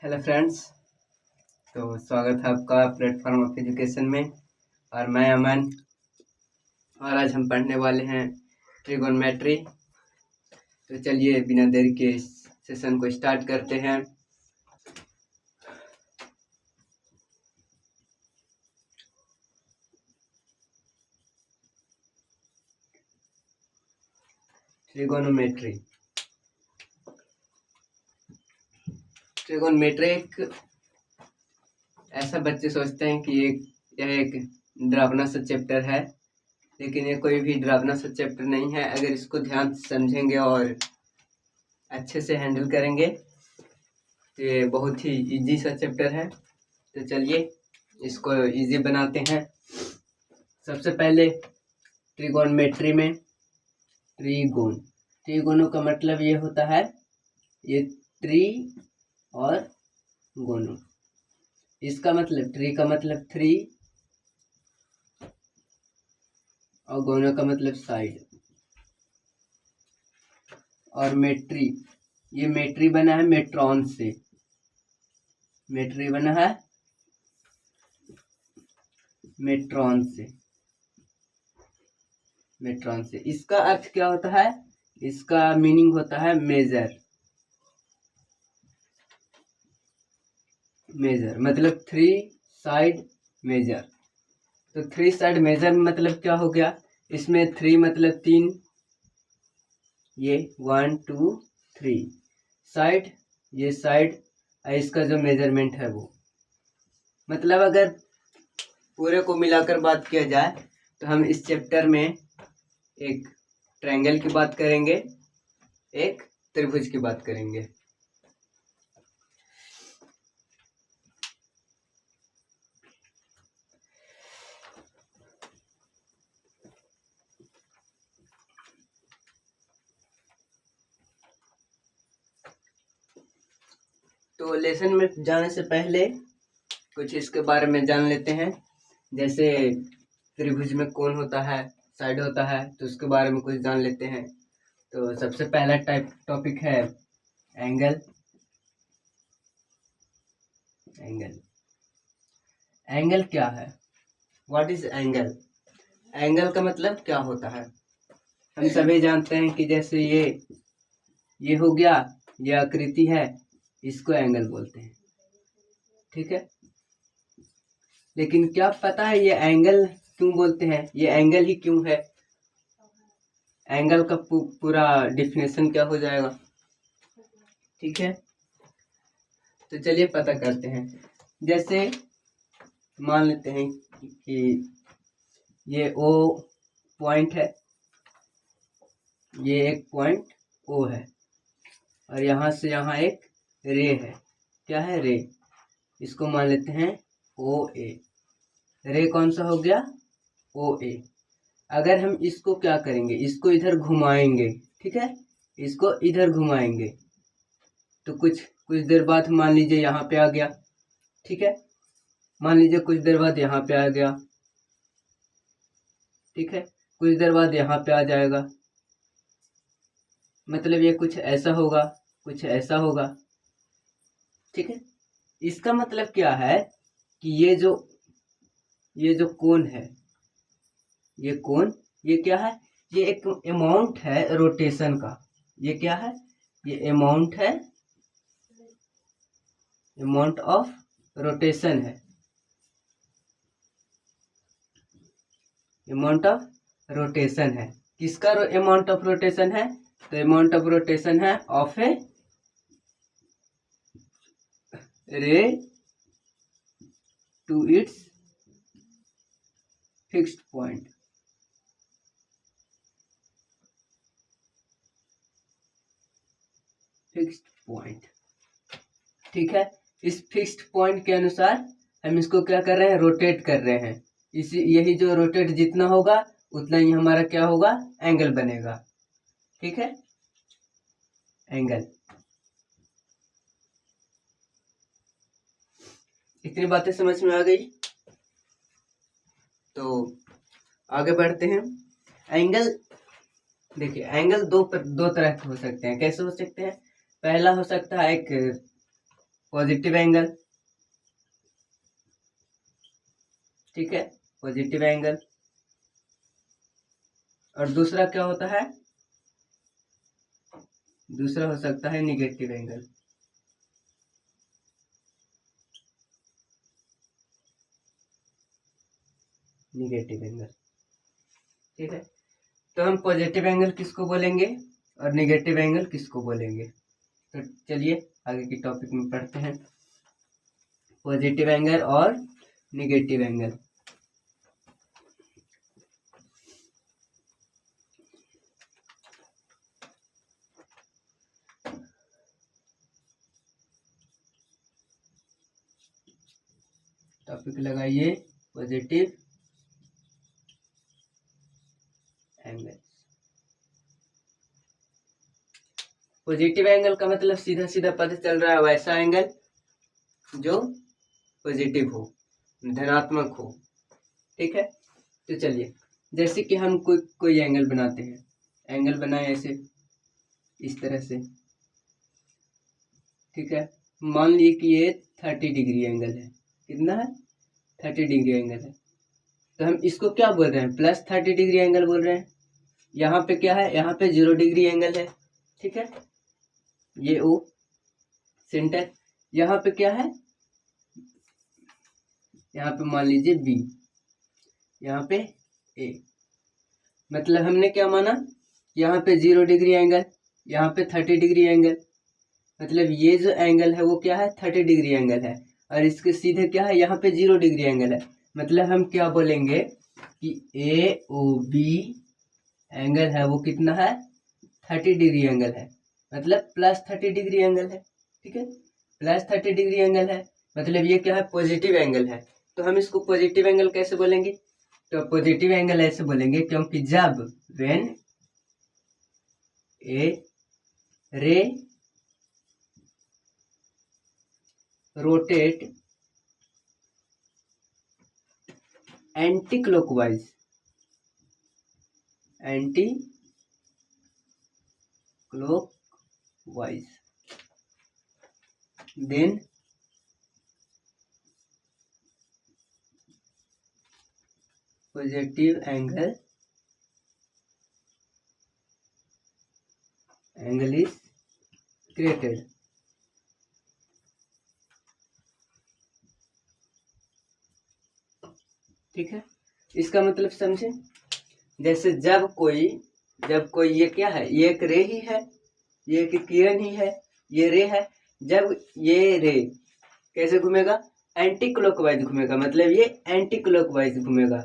Hello friends. तो स्वागत है आपका प्लेटफॉर्म ऑफ एजुकेशन में। और मैं अमन, और आज हम पढ़ने वाले हैं ट्रिगोनोमेट्री। तो चलिए बिना देरी के इस सेशन को स्टार्ट करते हैं। ट्रिगोनोमेट्री एक ऐसा बच्चे सोचते हैं कि यह एक डरावना सा चैप्टर है, लेकिन ये कोई भी डरावना सा चैप्टर नहीं है। अगर इसको ध्यान से समझेंगे और अच्छे से हैंडल करेंगे तो ये बहुत ही इजी सा चैप्टर है। तो चलिए इसको इजी बनाते हैं। सबसे पहले ट्रिगोनोमेट्री में त्रिगोनों का मतलब ये होता है, ये त्रि और गोनो। इसका मतलब ट्री का मतलब 3 और गोनो का मतलब साइड। और मेट्री, ये मेट्री बना है मेट्रॉन से। मेट्री बना है मेट्रॉन से। इसका अर्थ क्या होता है? इसका मीनिंग होता है मेजर मतलब 3 साइड मेजर। तो 3 साइड मेजर मतलब क्या हो गया? इसमें 3 मतलब 3, ये 1 2 3 साइड, ये साइड, इसका जो मेजरमेंट है वो मतलब अगर पूरे को मिलाकर बात किया जाए तो हम इस चैप्टर में एक ट्रायंगल की बात करेंगे, एक त्रिभुज की बात करेंगे। तो लेसन में जाने से पहले कुछ इसके बारे में जान लेते हैं। जैसे त्रिभुज में कोण होता है, साइड होता है, तो उसके बारे में कुछ जान लेते हैं। तो सबसे पहला टॉपिक है एंगल। एंगल क्या है? What is angle? एंगल का मतलब क्या होता है? हम सभी जानते हैं कि जैसे ये हो गया, ये आकृति है, इसको एंगल बोलते हैं, ठीक है। लेकिन क्या पता है ये एंगल क्यों बोलते हैं? ये एंगल ही क्यों है? एंगल का पूरा डिफिनेशन क्या हो जाएगा, ठीक है। तो चलिए पता करते हैं। जैसे मान लेते हैं कि ये O पॉइंट है, ये एक पॉइंट O है, और यहाँ से यहाँ एक रे है। क्या है? रे। इसको मान लेते हैं OA। रे कौन सा हो गया? OA। अगर हम इसको क्या करेंगे, इसको इधर घुमाएंगे, ठीक है, इसको इधर घुमाएंगे तो कुछ देर बाद मान लीजिए यहाँ पे आ गया, ठीक है। मान लीजिए कुछ देर बाद यहाँ पे आ गया, ठीक है, कुछ देर बाद यहाँ पे आ जाएगा। मतलब ये कुछ ऐसा होगा, कुछ ऐसा होगा, ठीक है। इसका मतलब क्या है कि ये जो कोण है, ये कोण, ये क्या है? ये एक अमाउंट है रोटेशन का। ये क्या है? ये अमाउंट है, अमाउंट ऑफ रोटेशन है, अमाउंट ऑफ रोटेशन है। किसका अमाउंट ऑफ रोटेशन है? तो अमाउंट ऑफ रोटेशन है ऑफ ए रे टू इट्स फिक्स्ड पॉइंट। ठीक है। इस फिक्स्ड पॉइंट के अनुसार हम इसको क्या कर रहे हैं? रोटेट कर रहे हैं। यही जो रोटेट जितना होगा उतना ही हमारा क्या होगा? एंगल बनेगा, ठीक है। एंगल, इतनी बातें समझ में आ गई। तो आगे बढ़ते हैं। एंगल, देखिए एंगल दो तरह के हो सकते हैं। कैसे हो सकते हैं? पहला हो सकता है एक पॉजिटिव एंगल, ठीक है, पॉजिटिव एंगल। और दूसरा क्या होता है, दूसरा हो सकता है निगेटिव एंगल। निगेटिव एंगल, ठीक है। तो हम पॉजिटिव एंगल किसको बोलेंगे और निगेटिव एंगल किसको बोलेंगे, तो चलिए आगे की टॉपिक में पढ़ते हैं। पॉजिटिव एंगल और निगेटिव एंगल। टॉपिक लगाइए पॉजिटिव एंगल। पॉजिटिव एंगल का मतलब सीधा सीधा पता चल रहा है वैसा एंगल जो पॉजिटिव हो, धनात्मक हो, ठीक है। तो चलिए, जैसे कि हम कोई एंगल बनाते हैं, एंगल बनाए ऐसे इस तरह से, ठीक है। मान लीजिए कि ये 30 डिग्री एंगल है। कितना है, 30 डिग्री एंगल है। तो हम इसको क्या बोल रहे हैं, प्लस 30 डिग्री एंगल बोल रहे हैं। यहाँ पे क्या है, यहाँ पे 0 डिग्री एंगल है, ठीक है। ये ओ सेंटर, यहाँ पे क्या है, यहाँ पे मान लीजिए बी, यहाँ पे ए। मतलब हमने क्या माना, यहाँ पे 0 डिग्री एंगल, यहाँ पे 30 डिग्री एंगल। मतलब ये जो एंगल है वो क्या है, 30 डिग्री एंगल है। और इसके सीधे क्या है, यहाँ पे 0 डिग्री एंगल है। मतलब हम क्या बोलेंगे कि ए ओ बी एंगल है वो कितना है, 30 डिग्री एंगल है। मतलब प्लस 30 डिग्री एंगल है, ठीक है। प्लस 30 डिग्री एंगल है, मतलब ये क्या है, पॉजिटिव एंगल है। तो हम इसको पॉजिटिव एंगल कैसे बोलेंगे, तो पॉजिटिव एंगल ऐसे बोलेंगे क्योंकि जब when a ray rotate anticlockwise, anticlockwise, then positive angle is created. ठीक है, इसका मतलब समझे। जैसे जब कोई ये क्या है, ये एक रे ही है, ये एक किरण ही है, ये रे है। जब ये रे कैसे घूमेगा, एंटी क्लॉकवाइज घूमेगा। मतलब ये एंटी क्लॉकवाइज घूमेगा,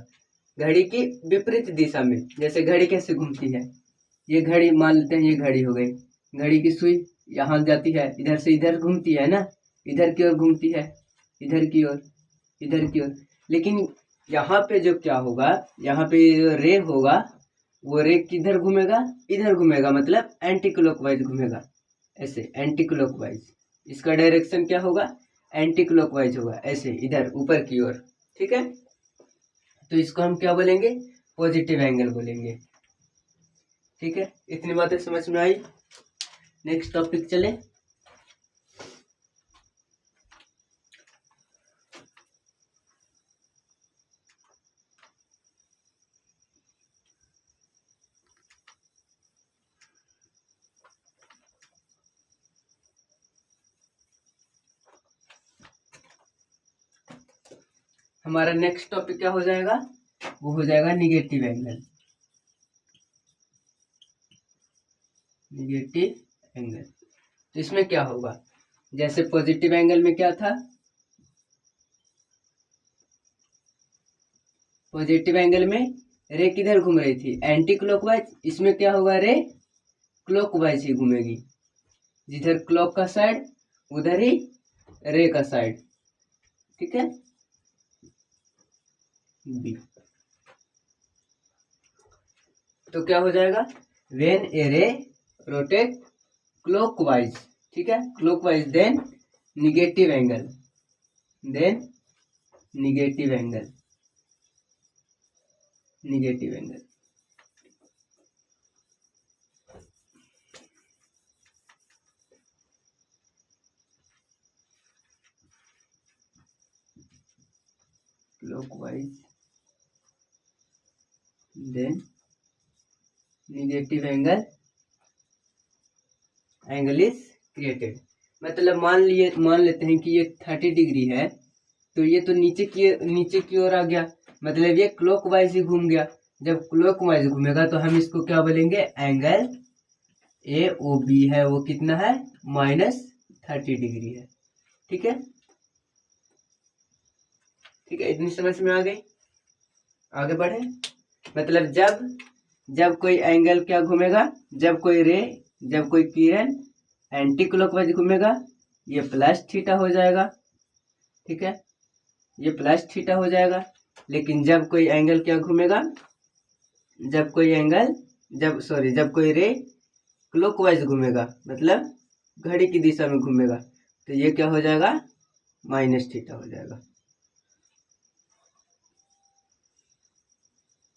घड़ी की विपरीत दिशा में। जैसे घड़ी कैसे घूमती है, ये घड़ी मान लेते हैं, ये घड़ी हो गई, घड़ी की सुई यहाँ जाती है, इधर से इधर घूमती है ना, इधर की ओर घूमती है, इधर की ओर, इधर की ओर। लेकिन यहाँ पे जो क्या होगा, यहाँ पे जो रे होगा वो रे किधर घूमेगा, इधर घूमेगा। मतलब एंटी क्लॉकवाइज घूमेगा, ऐसे एंटी क्लॉकवाइज। इसका डायरेक्शन क्या होगा, एंटी क्लॉकवाइज होगा, ऐसे इधर ऊपर की ओर, ठीक है। तो इसको हम क्या बोलेंगे, पॉजिटिव एंगल बोलेंगे, ठीक है। इतनी बातें समझ में आई। नेक्स्ट टॉपिक चले। हमारा नेक्स्ट टॉपिक क्या हो जाएगा, वो हो जाएगा निगेटिव एंगल। निगेटिव एंगल, तो इसमें क्या होगा, जैसे पॉजिटिव एंगल में क्या था, पॉजिटिव एंगल में रे किधर घूम रही थी, एंटी क्लॉकवाइज। इसमें क्या होगा, रे क्लॉकवाइज ही घूमेगी, जिधर क्लॉक का साइड उधर ही रे का साइड, ठीक है। बी, तो क्या हो जाएगा, when a ray rotate clockwise, ठीक है, clockwise, then negative angle, then negative angle, negative angle. clockwise, then negative angle is created। मतलब मान लेते हैं कि ये 30 डिग्री है, तो ये तो नीचे की ओर आ गया, मतलब ये क्लॉकवाइज ही घूम गया। जब क्लॉकवाइज घूमेगा तो हम इसको क्या बोलेंगे, एंगल AOB है, वो कितना है, -30 डिग्री है। ठीक है, ठीक है, इतनी समझ में आ गई। आगे बढ़े। मतलब जब कोई एंगल क्या घूमेगा, जब कोई किरण एंटी क्लॉकवाइज घूमेगा, ये +θ हो जाएगा। ठीक है, ये +θ हो जाएगा। लेकिन जब कोई एंगल क्या घूमेगा, जब कोई रे क्लॉकवाइज घूमेगा, मतलब घड़ी की दिशा में घूमेगा, तो ये क्या हो जाएगा, -θ हो जाएगा।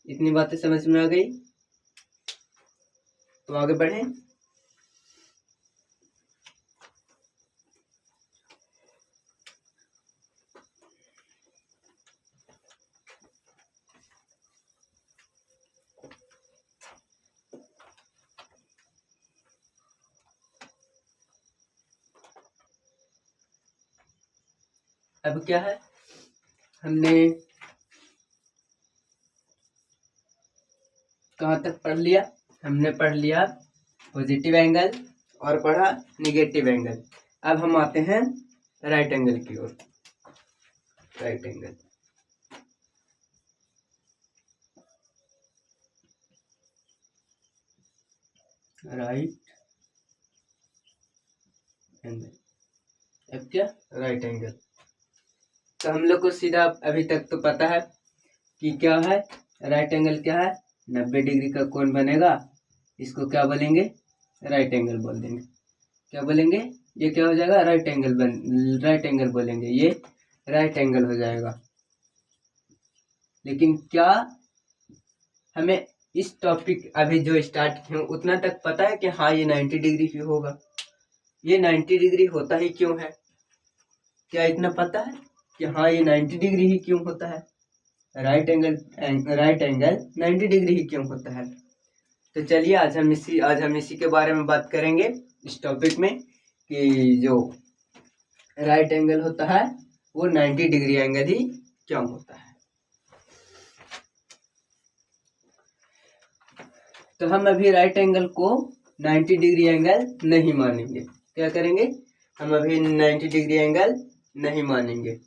इतनी बातें समझ में आ गई। तो आगे बढ़े। अब क्या है, हमने कहाँ तक पढ़ लिया, हमने पढ़ लिया पॉजिटिव एंगल और पढ़ा निगेटिव एंगल। अब हम आते हैं राइट एंगल की ओर। Right angle, right angle. अब क्या, राइट एंगल। तो हम लोग को सीधा अभी तक तो पता है कि क्या है, राइट एंगल क्या है, 90 डिग्री का कोण बनेगा, इसको क्या बोलेंगे, राइट एंगल बोल देंगे। क्या बोलेंगे, ये क्या हो जाएगा, राइट एंगल बोलेंगे, ये राइट एंगल हो जाएगा। लेकिन क्या हमें इस टॉपिक अभी जो स्टार्ट किए उतना तक पता है कि हाँ ये 90 डिग्री ही होगा, ये 90 डिग्री होता ही क्यों है, क्या इतना पता है कि हाँ ये 90 डिग्री ही क्यों होता है, राइट एंगल 90 डिग्री ही क्यों होता है। तो चलिए आज हम इसी के बारे में बात करेंगे इस टॉपिक में, कि जो राइट एंगल होता है वो 90 डिग्री एंगल ही क्यों होता है। तो हम अभी राइट एंगल को 90 डिग्री एंगल नहीं मानेंगे। क्या करेंगे, हम अभी 90 डिग्री एंगल नहीं मानेंगे।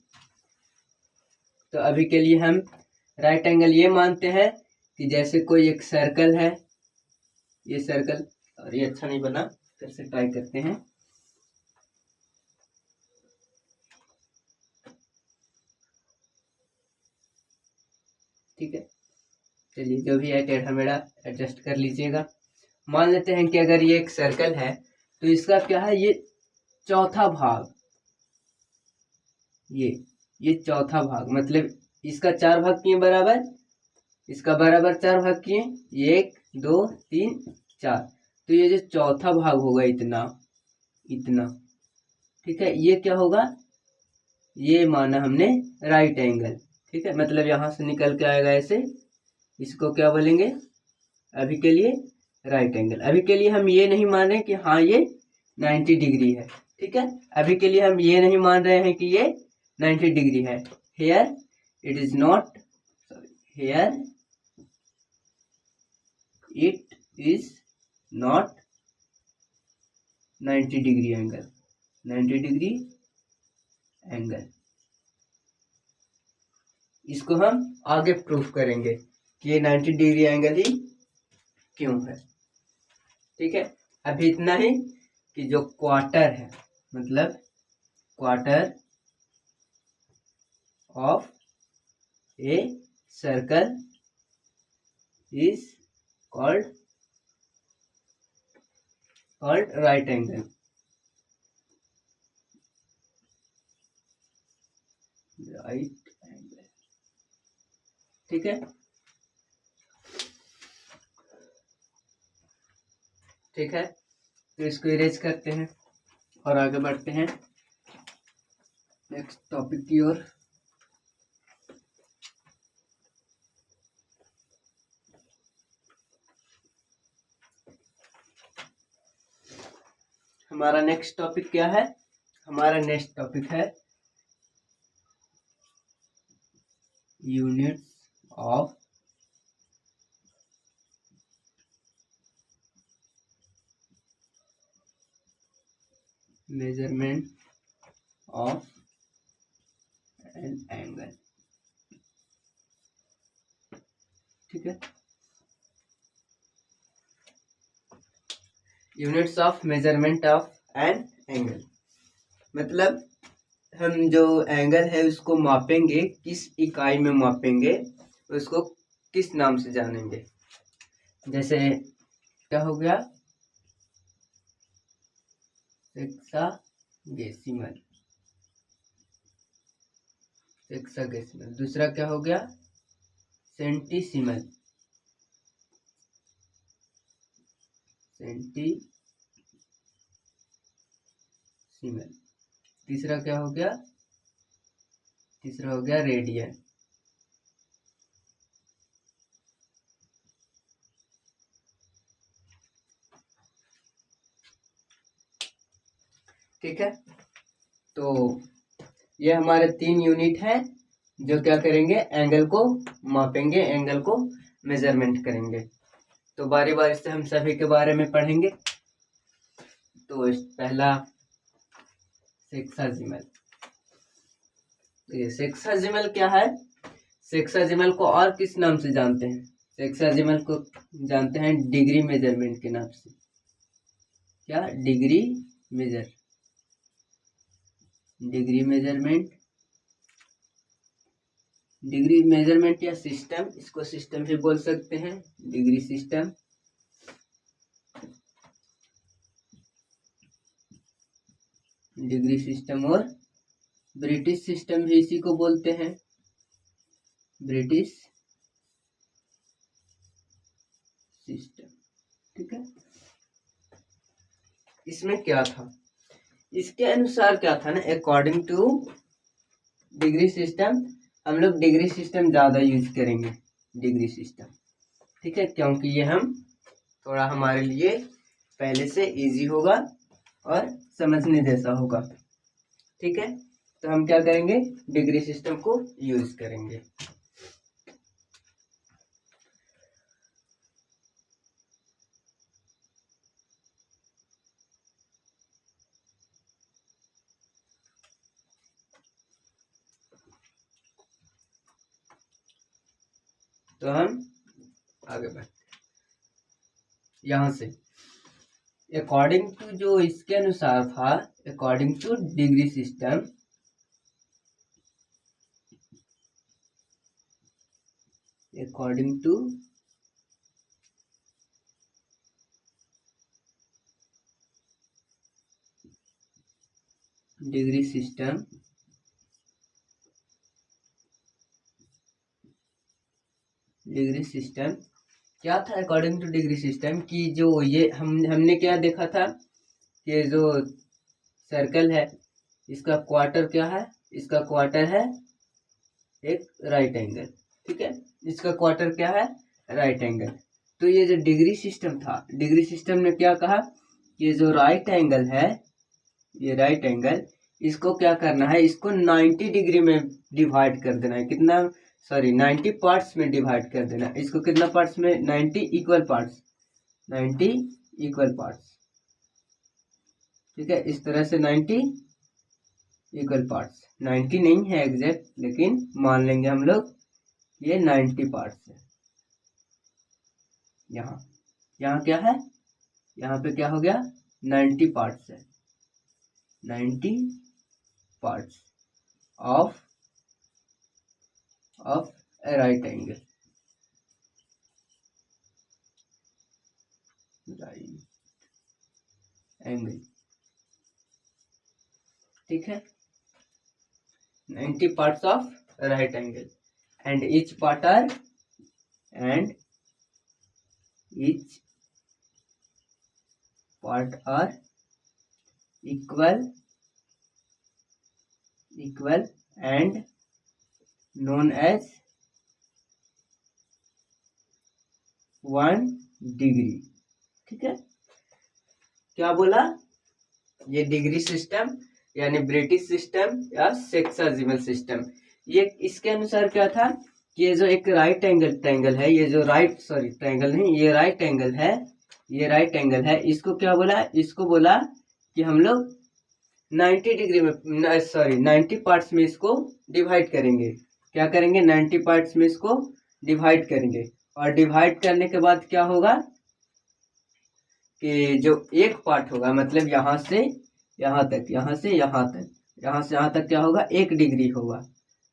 तो अभी के लिए हम राइट एंगल ये मानते हैं कि जैसे कोई एक सर्कल है, ये सर्कल, और ये अच्छा नहीं बना, फिर से ट्राई करते हैं। ठीक है, चलिए जो भी है टेढ़ा मेढ़ा एडजस्ट कर लीजिएगा। मान लेते हैं कि अगर ये एक सर्कल है तो इसका क्या है, ये चौथा भाग, ये चौथा भाग, मतलब इसका 4 भाग किए बराबर, इसका बराबर 4 भाग किए, 1 2 3 4, तो ये जो चौथा भाग होगा इतना, ठीक है, ये क्या होगा, ये माना हमने राइट एंगल। ठीक है, मतलब यहाँ से निकल के आएगा ऐसे, इसको क्या बोलेंगे, अभी के लिए राइट एंगल। अभी के लिए हम ये नहीं मान रहे कि हाँ ये 90 डिग्री है। ठीक है, अभी के लिए हम ये नहीं मान रहे हैं कि ये 90 डिग्री है। Here it is not, here it is not 90 degree angle, 90 degree angle. इसको हम आगे प्रूफ करेंगे कि ये 90 डिग्री एंगल ही क्यों है। ठीक है, अभी इतना ही कि जो क्वार्टर है, मतलब quarter of a circle is called right angle. Right angle, ठीक है, ठीक है। तो इसको इरेज करते हैं और आगे बढ़ते हैं नेक्स्ट टॉपिक की ओर। हमारा नेक्स्ट टॉपिक क्या है? हमारा नेक्स्ट टॉपिक है units of measurement of an angle. ठीक है, units of measurement of an angle मतलब हम जो एंगल है उसको मापेंगे, किस इकाई में मापेंगे, उसको किस नाम से जानेंगे। जैसे क्या हो गया? Hexadecimal, hexadecimal. दूसरा क्या हो गया? सेंटीसीमल, सेंटीसीमल। तीसरा क्या हो गया? तीसरा हो गया रेडियन। ठीक है, तो ये हमारे 3 यूनिट है जो क्या करेंगे? एंगल को मापेंगे, एंगल को मेजरमेंट करेंगे। तो बारी बारी से हम सभी के बारे में पढ़ेंगे। तो पहला सेक्साजिमल। ये सेक्साजिमल क्या है? सेक्साजिमल को और किस नाम से जानते हैं? सेक्साजिमल को जानते हैं डिग्री मेजरमेंट के नाम से। क्या? Degree measure, degree measurement, degree measurement या सिस्टम, इसको सिस्टम भी बोल सकते हैं, डिग्री सिस्टम। डिग्री सिस्टम और ब्रिटिश सिस्टम भी इसी को बोलते हैं, ब्रिटिश सिस्टम। ठीक है, इसमें क्या था? इसके अनुसार क्या था ना, अकॉर्डिंग टू डिग्री सिस्टम, हम लोग डिग्री सिस्टम ज़्यादा यूज करेंगे, डिग्री सिस्टम। ठीक है, क्योंकि ये हम थोड़ा हमारे लिए पहले से इजी होगा और समझने जैसा होगा। ठीक है, तो हम क्या करेंगे? डिग्री सिस्टम को यूज करेंगे। तो हम आगे बढ़ते यहाँ से। अकॉर्डिंग टू जो इसके अनुसार था, according two degree system, according two degree system, degree system क्या था? अकॉर्डिंग टू डिग्री सिस्टम की जो ये हमने क्या देखा था कि जो सर्कल है इसका क्वार्टर क्या है? इसका क्वार्टर है एक राइट एंगल। ठीक है, इसका क्वार्टर क्या है? Right angle. तो ये जो डिग्री सिस्टम था, डिग्री सिस्टम ने क्या कहा? ये जो राइट एंगल है, ये राइट एंगल, इसको क्या करना है? इसको 90 डिग्री में डिवाइड कर देना है। कितना? सॉरी, 90 पार्ट्स में डिवाइड कर देना। इसको कितना पार्ट्स में? 90 इक्वल पार्ट्स, 90 इक्वल पार्ट्स। ठीक है, इस तरह से 90 इक्वल पार्ट्स, 90 नहीं है एग्जैक्ट, लेकिन मान लेंगे हम लोग ये 90 पार्ट्स है। यहाँ यहाँ क्या है? यहाँ पे क्या हो गया? 90 पार्ट्स है, 90 parts of A right angle, right angle. ठीक है, 90 parts of right angle and each part are equal and known as 1 degree। ठीक है, क्या बोला? ये डिग्री सिस्टम यानी ब्रिटिश सिस्टम या सेक्साजिमल सिस्टम। ये इसके अनुसार क्या था कि ये जो एक राइट एंगल ट्रायंगल है, ये जो ट्रायंगल नहीं, ये राइट एंगल है, ये राइट एंगल है, इसको क्या बोला, इसको बोला कि हम लोग 90 डिग्री में 90 पार्ट्स में इसको डिवाइड करेंगे। क्या करेंगे, 90 पार्ट्स में इसको डिवाइड करेंगे। और डिवाइड करने के बाद क्या होगा कि जो एक पार्ट होगा, मतलब यहाँ से यहाँ तक, यहाँ से यहाँ तक, यहाँ से यहाँ तक क्या होगा, 1 डिग्री होगा।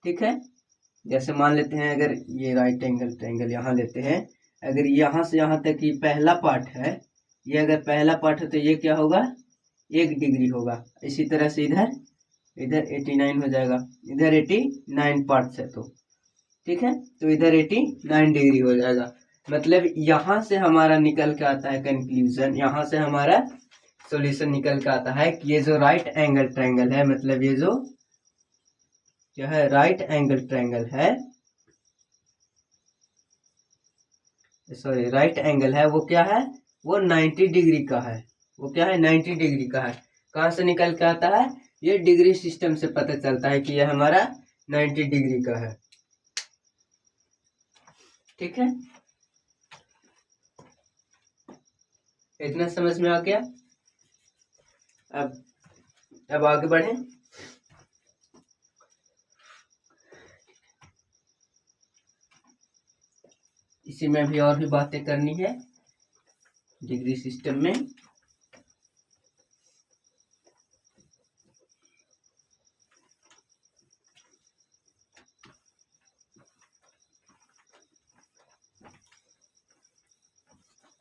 ठीक है, जैसे मान लेते हैं अगर ये राइट एंगल ट्रायंगल यहाँ लेते हैं, अगर यहाँ से यहाँ तक ये पहला पार्ट है, ये अगर पहला पार्ट है तो ये क्या होगा, 1 डिग्री होगा। इसी तरह से इधर 89 हो जाएगा, इधर 89 पार्ट्स है तो ठीक है, तो इधर 89 डिग्री हो जाएगा। मतलब यहाँ से हमारा निकल के आता है कंक्लूजन, यहाँ से हमारा सॉल्यूशन निकल के आता है कि ये जो राइट एंगल ट्रायंगल है, मतलब ये जो क्या है, राइट एंगल ट्रायंगल है, सॉरी राइट एंगल है, वो क्या है, वो 90 डिग्री का है। वो क्या है, 90 डिग्री का है। कहाँ से निकल के आता है, ये डिग्री सिस्टम से पता चलता है कि ये हमारा 90 डिग्री का है। ठीक है, इतना समझ में आ गया। अब आगे बढ़े। इसी में भी और भी बातें करनी है डिग्री सिस्टम में।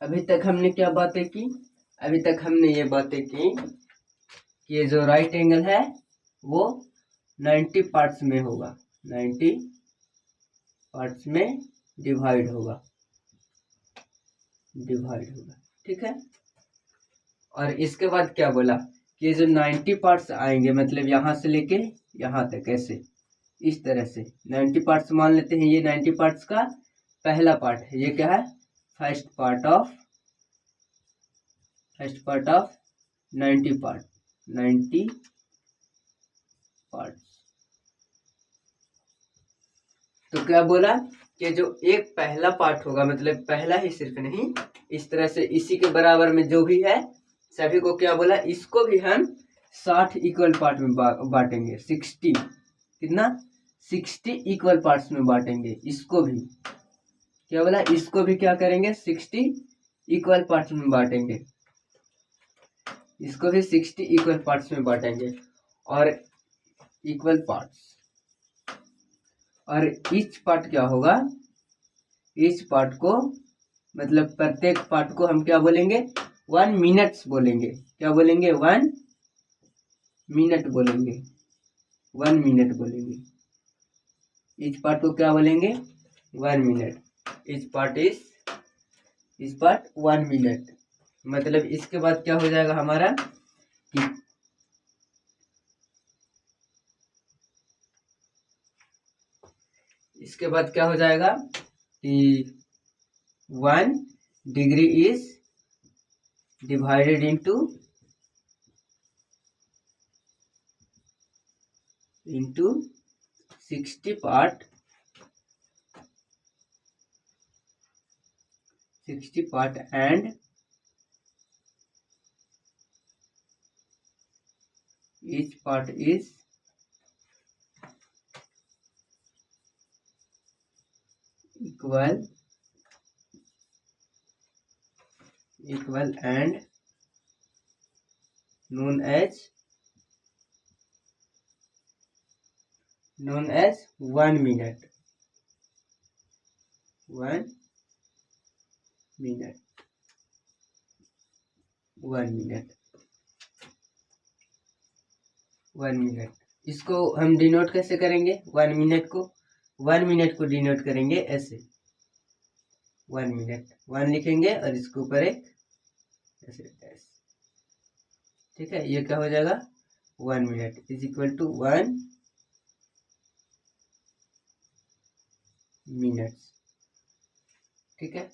अभी तक हमने क्या बातें की, अभी तक हमने ये बातें की कि ये जो राइट एंगल है वो 90 पार्ट्स में होगा, 90 पार्ट्स में डिवाइड होगा। ठीक है, और इसके बाद क्या बोला कि ये जो 90 पार्ट्स आएंगे, मतलब यहाँ से लेके यहाँ तक, ऐसे इस तरह से 90 पार्ट्स मान लेते हैं। ये 90 पार्ट्स का पहला पार्ट है, ये क्या है, फर्स्ट पार्ट ऑफ 90 पार्ट्स। तो क्या बोला कि जो एक पहला पार्ट होगा, मतलब पहला ही सिर्फ नहीं, इस तरह से इसी के बराबर में जो भी है सभी को क्या बोला, इसको भी हम 60 इक्वल पार्ट में बांटेंगे। 60 कितना, 60 इक्वल पार्ट्स में बांटेंगे। इसको भी क्या बोला, इसको भी क्या करेंगे, 60 इक्वल पार्ट्स में बांटेंगे। इसको भी 60 इक्वल पार्ट्स में बांटेंगे। और इक्वल पार्ट्स, और ईच पार्ट क्या होगा, ईच पार्ट को मतलब प्रत्येक पार्ट को हम क्या बोलेंगे, 1 मिनट्स बोलेंगे। क्या बोलेंगे, 1 मिनट बोलेंगे, 1 मिनट बोलेंगे। ईच पार्ट को क्या बोलेंगे, 1 मिनट। Each part 1 minute. मतलब इसके बाद क्या हो जाएगा हमारा कि इसके बाद क्या हो जाएगा कि 1 degree is divided into 60 part and each part is equal and known as 1 minute। 1 minute, 1 minute, 1 minute. इसको हम डिनोट कैसे करेंगे, 1 मिनट को, 1 मिनट को डिनोट करेंगे ऐसे, 1 मिनट, 1 लिखेंगे और इसके ऊपर एक ऐसे डैश। ठीक है, ये क्या हो जाएगा, 1 minute is equal to 1 minutes. ठीक है,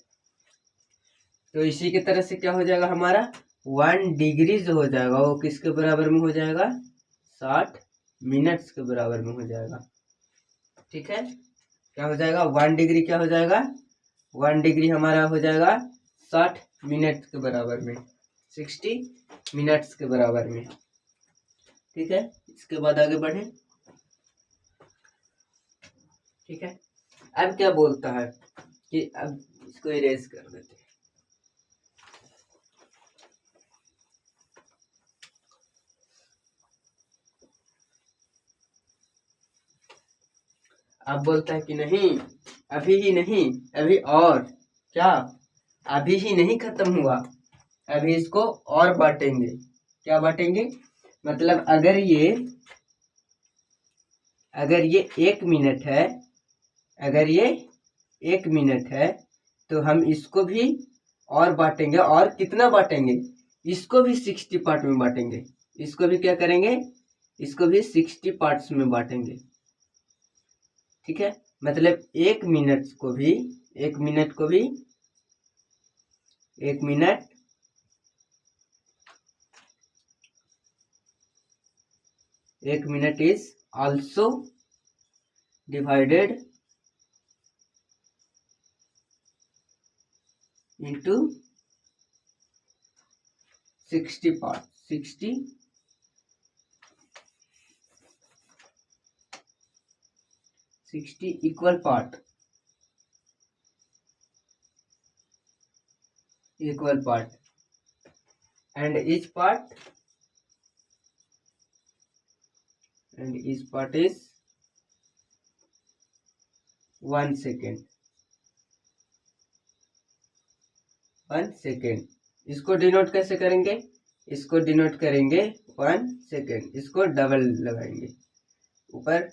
तो इसी के तरह से क्या हो जाएगा हमारा 1 डिग्री जो हो जाएगा वो किसके बराबर में हो जाएगा, 60 मिनट्स के बराबर में हो जाएगा। ठीक है, क्या हो जाएगा 1 डिग्री, क्या हो जाएगा 1 डिग्री हमारा हो जाएगा 60 मिनट के बराबर में, 60 मिनट्स के बराबर में। ठीक है, इसके बाद आगे बढ़े। ठीक है, अब क्या बोलता है कि अब इसको इरेज कर देते हैं। अब बोलता है कि नहीं, अभी ही नहीं, अभी और क्या, अभी ही नहीं खत्म हुआ, अभी इसको और बांटेंगे। क्या बांटेंगे, मतलब अगर ये 1 मिनट है, अगर ये 1 मिनट है तो हम इसको भी और बांटेंगे। और कितना बांटेंगे, इसको भी 60 पार्ट में बांटेंगे। इसको भी क्या करेंगे, इसको भी 60 पार्ट्स में बांटेंगे। ठीक है, मतलब 1 मिनट को भी 1 मिनट को भी 1 minute is also divided into 60 parts, 60 equal part, and each part is 1 second, 1 second. इसको डिनोट कैसे करेंगे, इसको डिनोट करेंगे 1 सेकेंड, इसको डबल लगाएंगे, ऊपर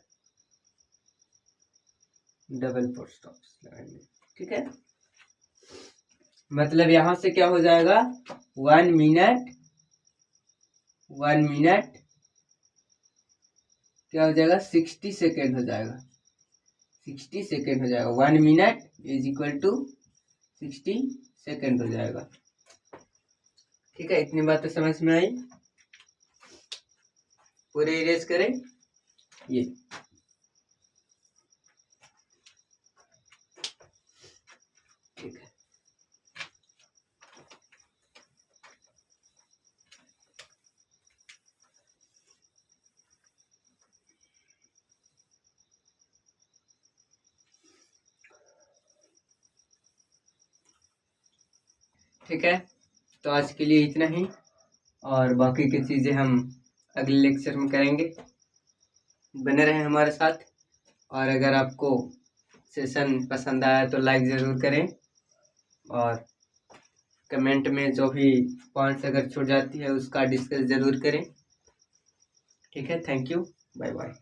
डबल फुल स्टॉप्स लगाएंगे। ठीक है, मतलब यहां से क्या हो जाएगा 1 मिनट क्या हो जाएगा 60 सेकेंड हो जाएगा, 60 सेकेंड हो जाएगा। 1 minute is equal to 60 second हो जाएगा। ठीक है, इतनी बातें समझ में आई। पूरे इरेज करें ये। ठीक है, ठीक है, तो आज के लिए इतना ही, और बाकी की चीज़ें हम अगले लेक्चर में करेंगे। बने रहें हमारे साथ, और अगर आपको सेशन पसंद आया तो लाइक ज़रूर करें, और कमेंट में जो भी पॉइंट्स अगर छूट जाती है उसका डिस्कस ज़रूर करें। ठीक है, थैंक यू, बाय बाय।